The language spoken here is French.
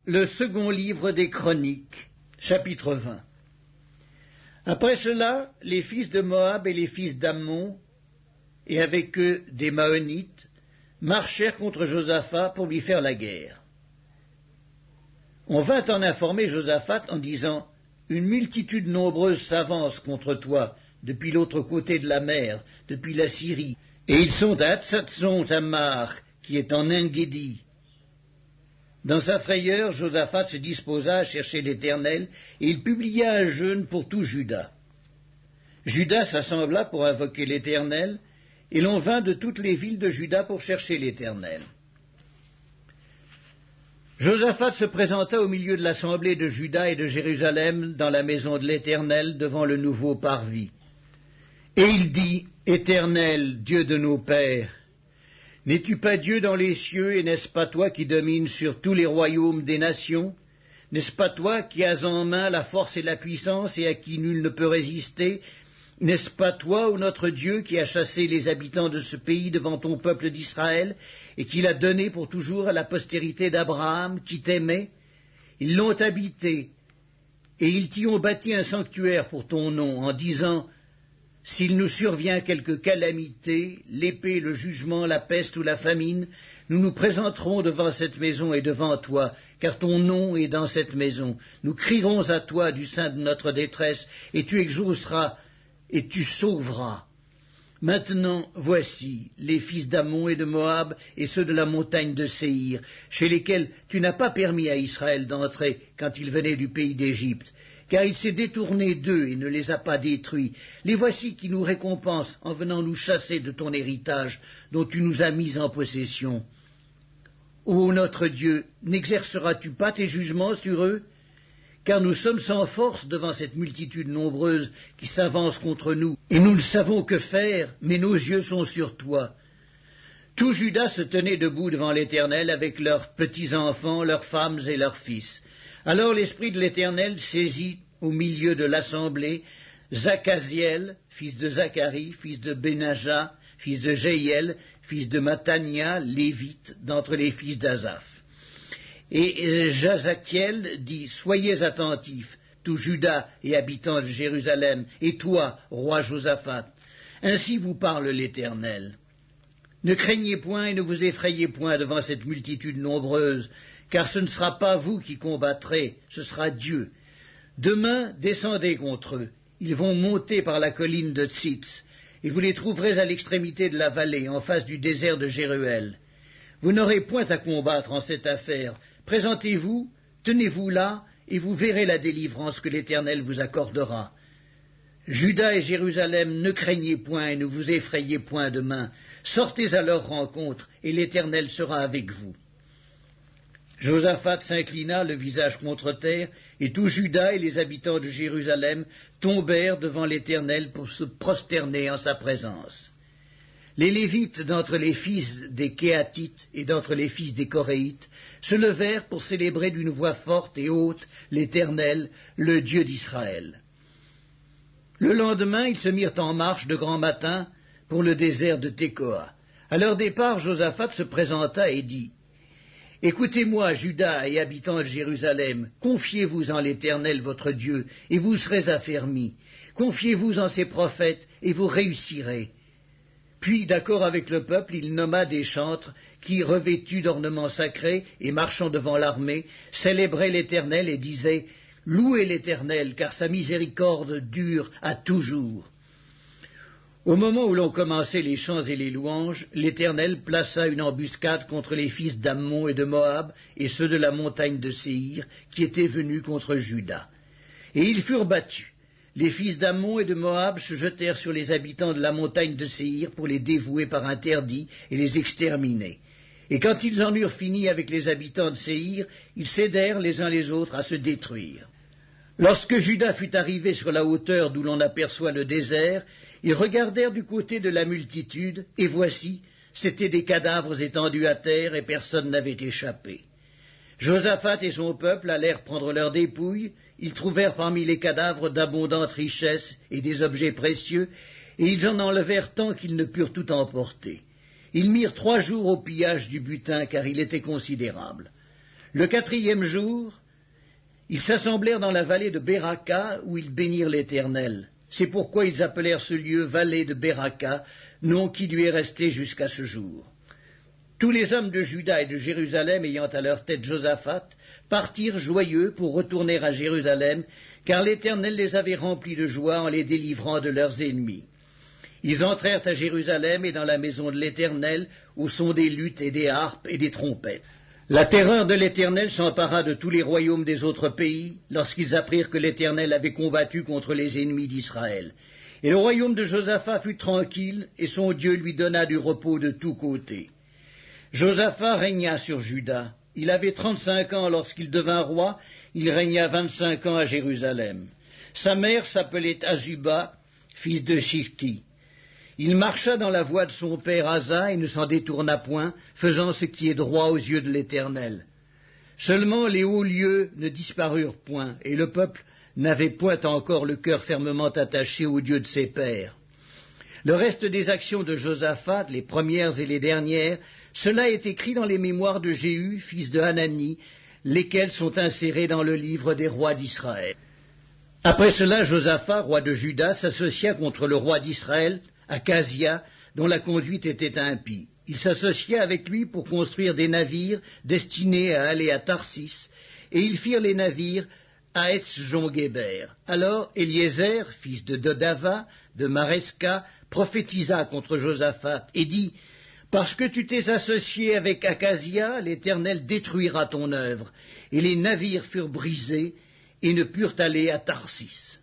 Le second livre des Chroniques, chapitre 20. Après cela, les fils de Moab et les fils d'Ammon, et avec eux des Maonites, marchèrent contre Josaphat pour lui faire la guerre. On vint en informer Josaphat en disant « Une multitude nombreuse s'avance contre toi depuis l'autre côté de la mer, depuis la Syrie, et ils sont à Hatsatzon-Tamar, qui est en En-Guédi. » Dans sa frayeur, Josaphat se disposa à chercher l'Éternel, et il publia un jeûne pour tout Juda. Juda s'assembla pour invoquer l'Éternel, et l'on vint de toutes les villes de Juda pour chercher l'Éternel. Josaphat se présenta au milieu de l'assemblée de Juda et de Jérusalem dans la maison de l'Éternel devant le nouveau parvis. Et il dit, « Éternel, Dieu de nos pères, n'es-tu pas Dieu dans les cieux, et n'est-ce pas toi qui domines sur tous les royaumes des nations? N'est-ce pas toi qui as en main la force et la puissance, et à qui nul ne peut résister? N'est-ce pas toi, ô notre Dieu, qui as chassé les habitants de ce pays devant ton peuple d'Israël, et qui l'as donné pour toujours à la postérité d'Abraham, qui t'aimait? Ils l'ont habité, et ils t'y ont bâti un sanctuaire pour ton nom, en disant, « S'il nous survient quelque calamité, l'épée, le jugement, la peste ou la famine, nous nous présenterons devant cette maison et devant toi, car ton nom est dans cette maison. Nous crierons à toi du sein de notre détresse, et tu exauceras, et tu sauveras. Maintenant, voici les fils d'Ammon et de Moab, et ceux de la montagne de Séhir, chez lesquels tu n'as pas permis à Israël d'entrer quand il venait du pays d'Égypte, car il s'est détourné d'eux et ne les a pas détruits. Les voici qui nous récompensent en venant nous chasser de ton héritage, dont tu nous as mis en possession. Ô notre Dieu, n'exerceras-tu pas tes jugements sur eux? Car nous sommes sans force devant cette multitude nombreuse qui s'avance contre nous, et nous ne savons que faire, mais nos yeux sont sur toi. » Tout Juda se tenait debout devant l'Éternel avec leurs petits-enfants, leurs femmes et leurs fils. Alors l'Esprit de l'Éternel saisit au milieu de l'assemblée Zachaziel, fils de Zacharie, fils de Benaja, fils de Jéhiel, fils de Mattania, lévite, d'entre les fils d'Asaph. Et Jazakiel dit, « Soyez attentifs, tout Juda et habitants de Jérusalem, et toi, roi Josaphat. Ainsi vous parle l'Éternel. Ne craignez point et ne vous effrayez point devant cette multitude nombreuse, car ce ne sera pas vous qui combattrez, ce sera Dieu. Demain, descendez contre eux. Ils vont monter par la colline de Tzitz, et vous les trouverez à l'extrémité de la vallée, en face du désert de Jéruel. Vous n'aurez point à combattre en cette affaire. Présentez-vous, tenez-vous là, et vous verrez la délivrance que l'Éternel vous accordera. Juda et Jérusalem, ne craignez point et ne vous effrayez point demain. Sortez à leur rencontre, et l'Éternel sera avec vous. » Josaphat s'inclina le visage contre terre, et tout Juda et les habitants de Jérusalem tombèrent devant l'Éternel pour se prosterner en sa présence. Les Lévites d'entre les fils des Kéatites et d'entre les fils des Coréites se levèrent pour célébrer d'une voix forte et haute l'Éternel, le Dieu d'Israël. Le lendemain, ils se mirent en marche de grand matin pour le désert de Tékoa. À leur départ, Josaphat se présenta et dit, « Écoutez-moi, Juda et habitants de Jérusalem, confiez-vous en l'Éternel votre Dieu, et vous serez affermis. Confiez-vous en ses prophètes, et vous réussirez. » Puis, d'accord avec le peuple, il nomma des chantres qui, revêtus d'ornements sacrés et marchant devant l'armée, célébraient l'Éternel et disaient « Louez l'Éternel, car sa miséricorde dure à toujours. » Au moment où l'on commençait les chants et les louanges, l'Éternel plaça une embuscade contre les fils d'Ammon et de Moab et ceux de la montagne de Séhir qui étaient venus contre Juda. Et ils furent battus. Les fils d'Ammon et de Moab se jetèrent sur les habitants de la montagne de Séhir pour les dévouer par interdit et les exterminer. Et quand ils en eurent fini avec les habitants de Séhir, ils cédèrent les uns les autres à se détruire. Lorsque Juda fut arrivé sur la hauteur d'où l'on aperçoit le désert, ils regardèrent du côté de la multitude, et voici, c'étaient des cadavres étendus à terre, et personne n'avait échappé. Josaphat et son peuple allèrent prendre leurs dépouilles, ils trouvèrent parmi les cadavres d'abondantes richesses et des objets précieux, et ils en enlevèrent tant qu'ils ne purent tout emporter. Ils mirent 3 jours au pillage du butin, car il était considérable. Le 4e jour, ils s'assemblèrent dans la vallée de Béraka, où ils bénirent l'Éternel. C'est pourquoi ils appelèrent ce lieu vallée de Béraka, nom qui lui est resté jusqu'à ce jour. Tous les hommes de Juda et de Jérusalem, ayant à leur tête Josaphat, partirent joyeux pour retourner à Jérusalem, car l'Éternel les avait remplis de joie en les délivrant de leurs ennemis. Ils entrèrent à Jérusalem et dans la maison de l'Éternel, au son des luttes et des harpes et des trompettes. La terreur de l'Éternel s'empara de tous les royaumes des autres pays, lorsqu'ils apprirent que l'Éternel avait combattu contre les ennemis d'Israël. Et le royaume de Josaphat fut tranquille, et son Dieu lui donna du repos de tous côtés. Josaphat régna sur Juda. Il avait 35 ans lorsqu'il devint roi, il régna 25 ans à Jérusalem. Sa mère s'appelait Azuba, fils de Shilki. Il marcha dans la voie de son père Asa et ne s'en détourna point, faisant ce qui est droit aux yeux de l'Éternel. Seulement les hauts lieux ne disparurent point, et le peuple n'avait point encore le cœur fermement attaché au Dieu de ses pères. Le reste des actions de Josaphat, les premières et les dernières, cela est écrit dans les mémoires de Jéhu, fils de Hanani, lesquels sont insérés dans le livre des rois d'Israël. Après cela, Josaphat, roi de Juda, s'associa contre le roi d'Israël, Akazia, dont la conduite était impie. Il s'associa avec lui pour construire des navires destinés à aller à Tarsis, et ils firent les navires à Etzjon-Guéber. Alors Eliezer, fils de Dodava, de Maresca, prophétisa contre Josaphat et dit « Parce que tu t'es associé avec Akazia, l'Éternel détruira ton œuvre. » Et les navires furent brisés et ne purent aller à Tarsis.